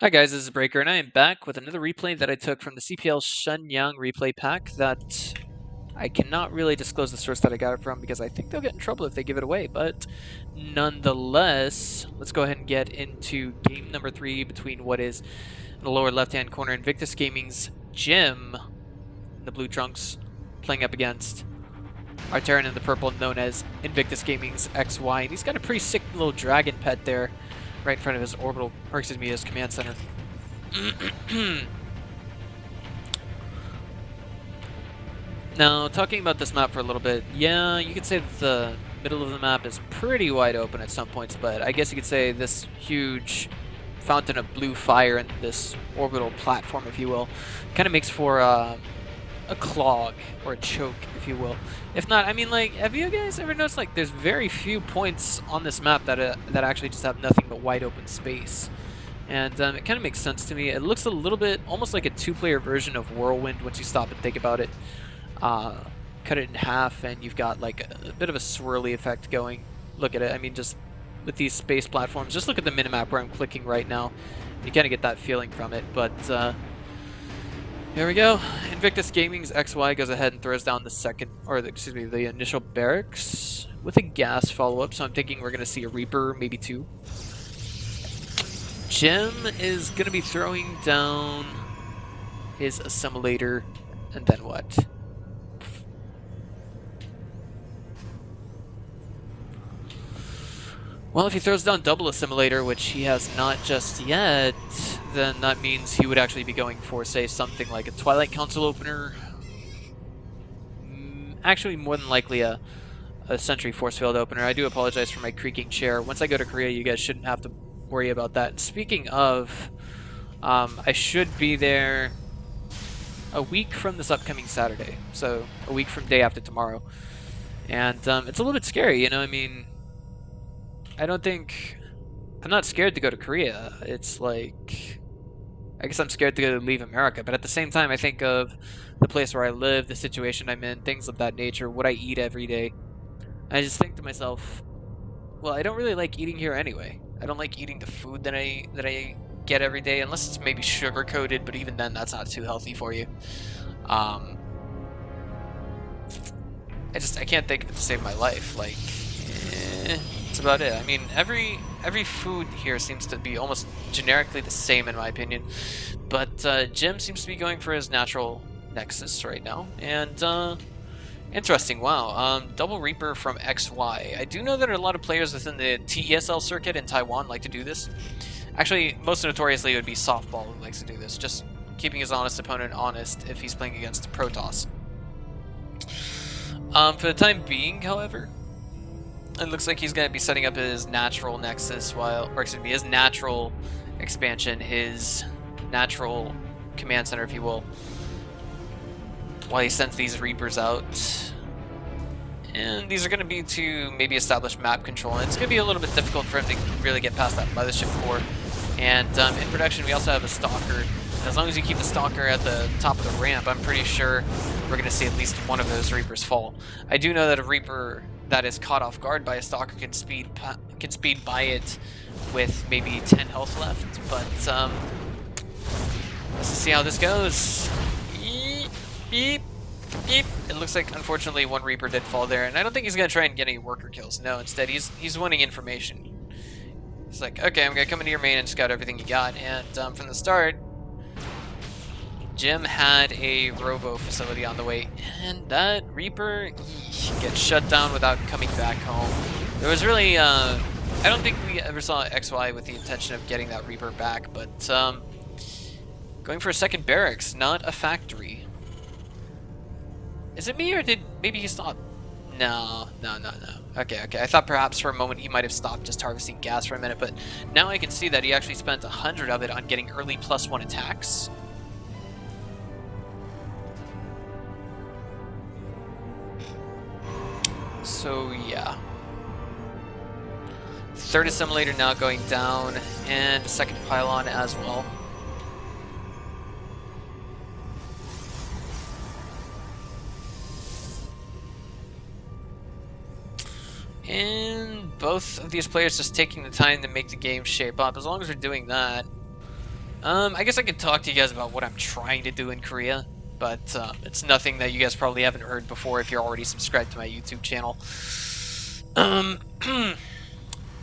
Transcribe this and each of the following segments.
Hi guys, this is Breaker, and I am back with another replay that I took from the CPL Shenyang replay pack that I cannot really disclose the source that I got it from because I think they'll get in trouble if they give it away, but nonetheless, let's go ahead and get into game number 3 between what is in the lower left-hand corner Invictus Gaming's Jim in the blue trunks playing up against our Terran in the purple known as Invictus Gaming's XY, and he's got a pretty sick little dragon pet there right in front of his orbital, or excuse me, his command center. Now, talking about this map for a little bit, yeah, you could say that the middle of the map is pretty wide open at some points, but I guess you could say this huge fountain of blue fire and this orbital platform, if you will, kind of makes for a clog or a choke, if you will. If not, I mean, like, have you guys ever noticed, like, there's very few points on this map that actually just have nothing but wide open space? And it kind of makes sense to me. It looks a little bit almost like a two-player version of Whirlwind once you stop and think about it. Cut it in half and you've got like a bit of a swirly effect going. Look at it. I mean, just with these space platforms, just look at the minimap where I'm clicking right now. You kind of get that feeling from it. But here we go. Invictus Gaming's XY goes ahead and throws down the second, or excuse me, the initial barracks with a gas follow-up. So I'm thinking we're going to see a Reaper, maybe two. Jim is going to be throwing down his assimilator, and then what? Well, if he throws down double assimilator, which he has not just yet, then that means he would actually be going for, say, something like a Twilight Council opener. Actually, more than likely a Sentry Force Field opener. I do apologize for my creaking chair. Once I go to Korea, you guys shouldn't have to worry about that. And speaking of, I should be there a week from this upcoming Saturday. So a week from day after tomorrow. And it's a little bit scary, you know, I mean, I'm not scared to go to Korea. It's like, I guess I'm scared to leave America, but at the same time, I think of the place where I live, the situation I'm in, things of that nature, what I eat every day. I just think to myself, well, I don't really like eating here anyway. I don't like eating the food that I get every day, unless it's maybe sugar coated, but even then, that's not too healthy for you. I can't think of it to save my life. Like, that's about it. I mean, every food here seems to be almost generically the same in my opinion, but Jim seems to be going for his natural nexus right now, and interesting. Wow, double Reaper from XY. I do know that a lot of players within the TESL circuit in Taiwan like to do this. Actually, most notoriously it would be Softball who likes to do this, just keeping his honest opponent honest if he's playing against Protoss. For the time being, however, it looks like he's going to be setting up his natural nexus or excuse me, his natural expansion, his natural command center, if you will, while he sends these Reapers out. And these are going to be to maybe establish map control, and it's going to be a little bit difficult for him to really get past that mothership core. And in production, we also have a Stalker. And as long as you keep the Stalker at the top of the ramp, I'm pretty sure we're going to see at least one of those Reapers fall. I do know that a Reaper that is caught off guard by a Stalker can speed by it with maybe 10 health left, but let's see how this goes. Beep, beep, beep. It looks like, unfortunately, one Reaper did fall there, and I don't think he's going to try and get any worker kills. No, instead, he's wanting information. He's like, okay, I'm going to come into your main and scout everything you got, and from the start, Jim had a Robo facility on the way, and that Reaper gets shut down without coming back home. There was really, I don't think we ever saw XY with the intention of getting that Reaper back, but going for a second barracks, not a factory. Is it me, or did maybe he stop? No. Okay. I thought perhaps for a moment he might have stopped just harvesting gas for a minute, but now I can see that he actually spent 100 of it on getting early +1 attacks. So yeah. Third assimilator now going down, and second pylon as well. And both of these players just taking the time to make the game shape up. As long as we're doing that, I guess I could talk to you guys about what I'm trying to do in Korea, but it's nothing that you guys probably haven't heard before if you're already subscribed to my YouTube channel.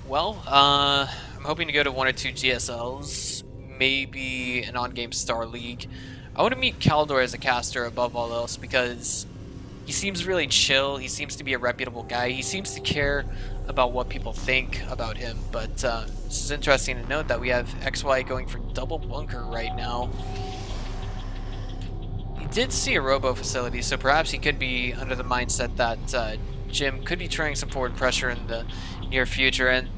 Well, I'm hoping to go to 1 or 2 GSLs, maybe an on-game Star League. I want to meet Kaldor as a caster above all else because he seems really chill. He seems to be a reputable guy. He seems to care about what people think about him. But this is interesting to note that we have XY going for double bunker right now. He did see a robo facility, so perhaps he could be under the mindset that Jim could be trying some forward pressure in the near future. And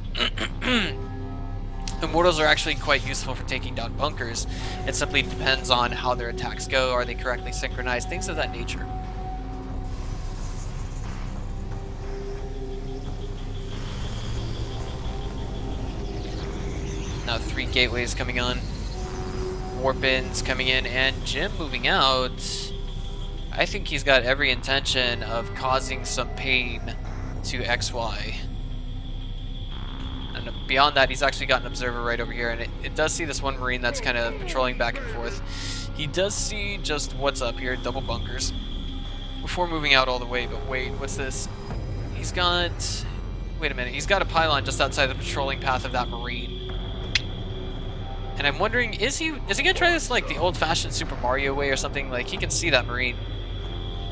Immortals are actually quite useful for taking down bunkers. It simply depends on how their attacks go. Are they correctly synchronized? Things of that nature. Now 3 gateways coming on. Warp-ins coming in, and Jim moving out. I think he's got every intention of causing some pain to XY. And beyond that, he's actually got an observer right over here, and it does see this one Marine that's kind of patrolling back and forth. He does see just what's up here, double bunkers, before moving out all the way. But wait, what's this? He's got... Wait a minute, he's got a pylon just outside the patrolling path of that Marine. And I'm wondering, is he gonna try this like the old-fashioned Super Mario way or something? Like, he can see that Marine.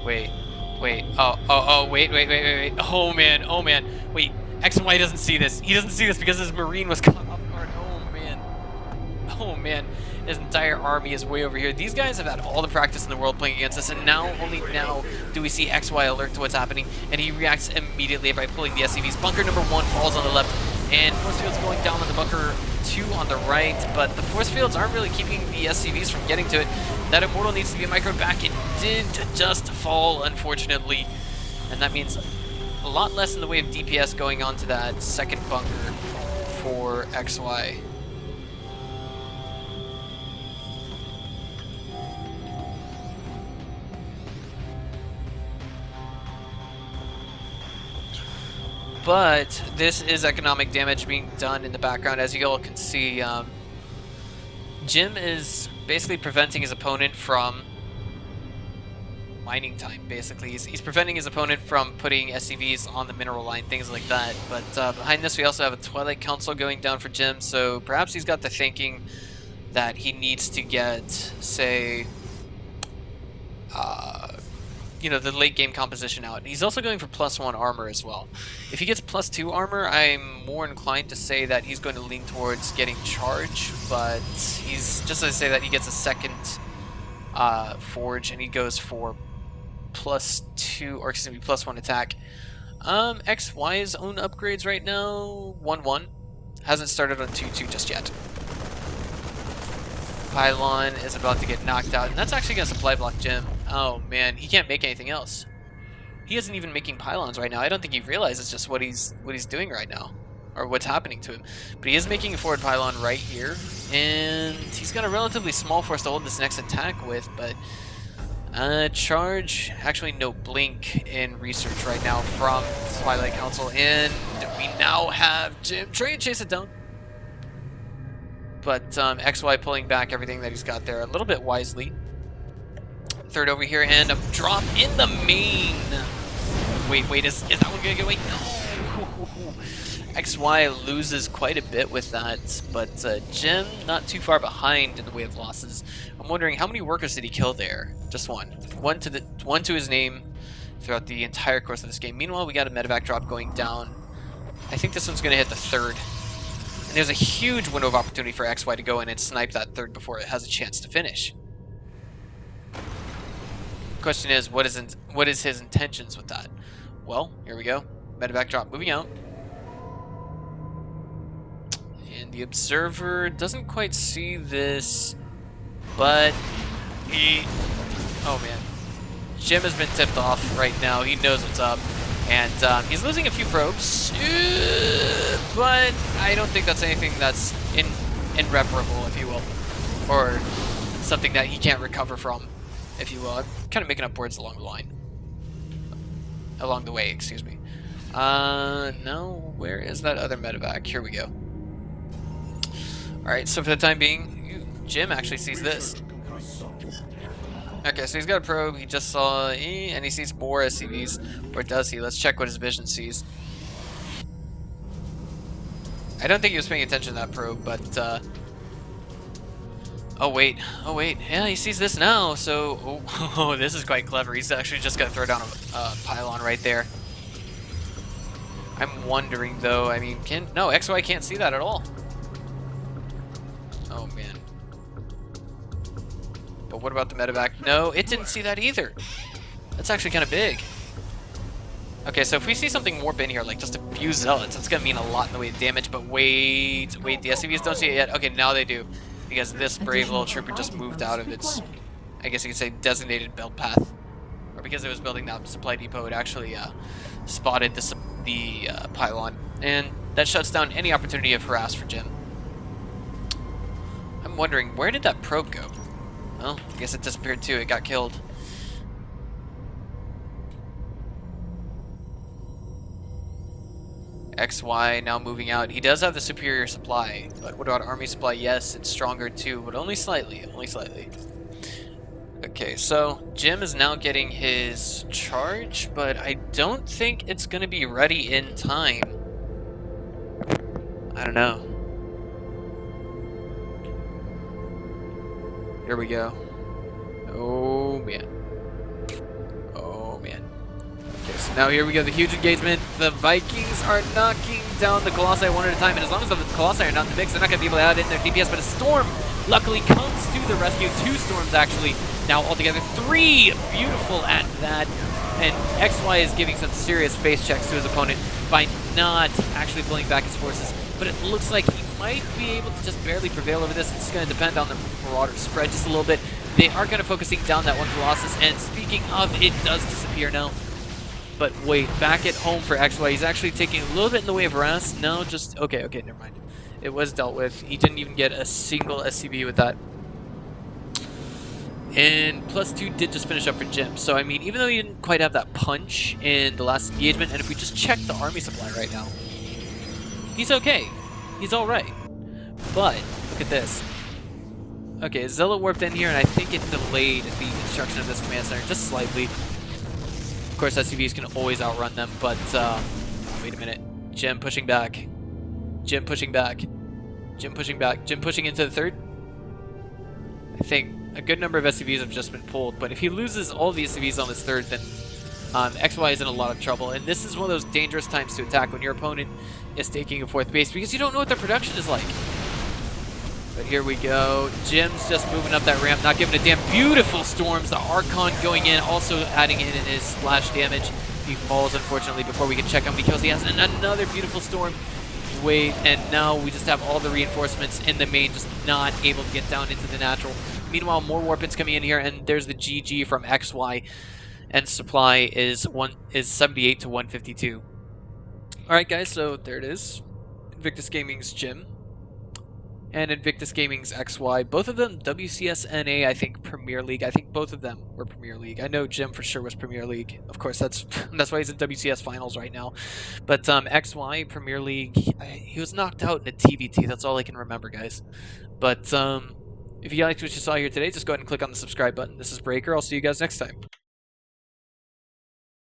Wait. Wait. Oh, wait. Oh, man. Wait, XY doesn't see this. He doesn't see this because his Marine was caught off guard. Oh, man. His entire army is way over here. These guys have had all the practice in the world playing against us, and only now, do we see XY alert to what's happening, and he reacts immediately by pulling the SCVs. Bunker number 1 falls on the left, and force fields going down on the bunker 2 on the right, but the force fields aren't really keeping the SCVs from getting to it. That Immortal needs to be microed back. It did just fall, unfortunately, and that means a lot less in the way of DPS going on to that second bunker for XY. But this is economic damage being done in the background. As you all can see, Jim is basically preventing his opponent from mining time, basically. He's preventing his opponent from putting SCVs on the mineral line, things like that. But behind this, we also have a Twilight Council going down for Jim, so perhaps he's got the thinking that he needs to get, say, you know, the late game composition out. He's also going for +1 armor as well. If he gets +2 armor, I'm more inclined to say that he's going to lean towards getting charge, but he's just to say that he gets a second forge and he goes for +2, or excuse me, +1 attack. XY's own upgrades right now, 1-1. Hasn't started on 2-2 just yet. Pylon is about to get knocked out, and that's actually going to supply block Jim. Oh man, he can't make anything else. He isn't even making pylons right now. I don't think he realizes just what he's doing right now, or what's happening to him. But he is making a forward pylon right here, and he's got a relatively small force to hold this next attack with. But charge, actually no blink in research right now from Twilight Council, and we now have Jim trying to chase it down. But XY pulling back everything that he's got there a little bit wisely. Third over here, and a drop in the main. Wait, is that one gonna get away? No! XY loses quite a bit with that, but Jim not too far behind in the way of losses. I'm wondering, how many workers did he kill there? Just one. One to his name throughout the entire course of this game. Meanwhile, we got a medevac drop going down. I think this one's gonna hit the third. And there's a huge window of opportunity for XY to go in and snipe that third before it has a chance to finish. Question is, what is his intentions with that? Well, here we go. Medevac drop moving out. And the observer doesn't quite see this, but oh man. Jim has been tipped off right now. He knows what's up. And he's losing a few probes, but I don't think that's anything that's irreparable, if you will, or something that he can't recover from, if you will. I'm kind of making up words along the way, excuse me. No, where is that other medevac? Here we go. All right, so for the time being, Jim actually sees this. Okay, so he's got a probe, he just saw and he sees more SCVs. Or does he? Let's check what his vision sees. I don't think he was paying attention to that probe, but oh wait, yeah, he sees this now, so oh, this is quite clever. He's actually just gonna throw down a pylon right there. I'm wondering though, I mean, no, XY can't see that at all. Oh man. But what about the medevac? No, it didn't see that either. That's actually kind of big. Okay, so if we see something warp in here, like just a few zealots, that's gonna mean a lot in the way of damage, but wait, the SCVs don't see it yet. Okay, now they do. Because this brave little trooper just moved out of its, I guess you could say, designated build path. Or because it was building that supply depot, it actually spotted the pylon. And that shuts down any opportunity of harass for Jim. I'm wondering, where did that probe go? Well, I guess it disappeared too, it got killed. XY now moving out. He does have the superior supply, but what about army supply? Yes, it's stronger too, but only slightly, Okay, so Jim is now getting his charge, but I don't think it's going to be ready in time. I don't know. Here we go. Oh man. Oh man. Okay, so now here we go, the huge engagement. The Vikings are knocking down the Colossi one at a time, and as long as the Colossi are not in the mix, they're not going to be able to add in their DPS, but a storm luckily comes to the rescue. 2 storms actually, now altogether 3, beautiful at that. And XY is giving some serious face checks to his opponent by not actually pulling back his forces, but it looks like he might be able to just barely prevail over this. It's going to depend on the Marauder spread just a little bit. They are kind of focusing down that one Colossus, and speaking of, it does disappear now. But wait, back at home for XY, he's actually taking a little bit in the way of harass. No, just, okay, never mind. It was dealt with. He didn't even get a single SCV with that. And +2 did just finish up for Jim. So, I mean, even though he didn't quite have that punch in the last engagement, and if we just check the army supply right now, he's okay. He's alright. But, look at this. Okay, Zilla warped in here, and I think it delayed the construction of this command center just slightly. Of course, SCVs can always outrun them, but, wait a minute. Jim pushing back. Jim pushing back. Jim pushing back. Jim pushing into the third. I think a good number of SCVs have just been pulled, but if he loses all the SCVs on this third, then XY is in a lot of trouble. And this is one of those dangerous times to attack when your opponent is taking a 4th base, because you don't know what their production is like. But here we go. Jim's just moving up that ramp, not giving a damn. Beautiful storms. The Archon going in, also adding in his splash damage. He falls, unfortunately, before we can check how many kills he has. And another beautiful storm. Wait, and now we just have all the reinforcements in the main, just not able to get down into the natural. Meanwhile, more warpins coming in here, and there's the GG from XY, and supply is 78 to 152. All right, guys, so there it is. Invictus Gaming's Jim and Invictus Gaming's XY. Both of them WCSNA, I think, Premier League. I think both of them were Premier League. I know Jim for sure was Premier League. Of course, that's why he's in WCS Finals right now. But XY, Premier League, he was knocked out in a TVT. That's all I can remember, guys. But if you liked what you saw here today, just go ahead and click on the subscribe button. This is Breaker. I'll see you guys next time.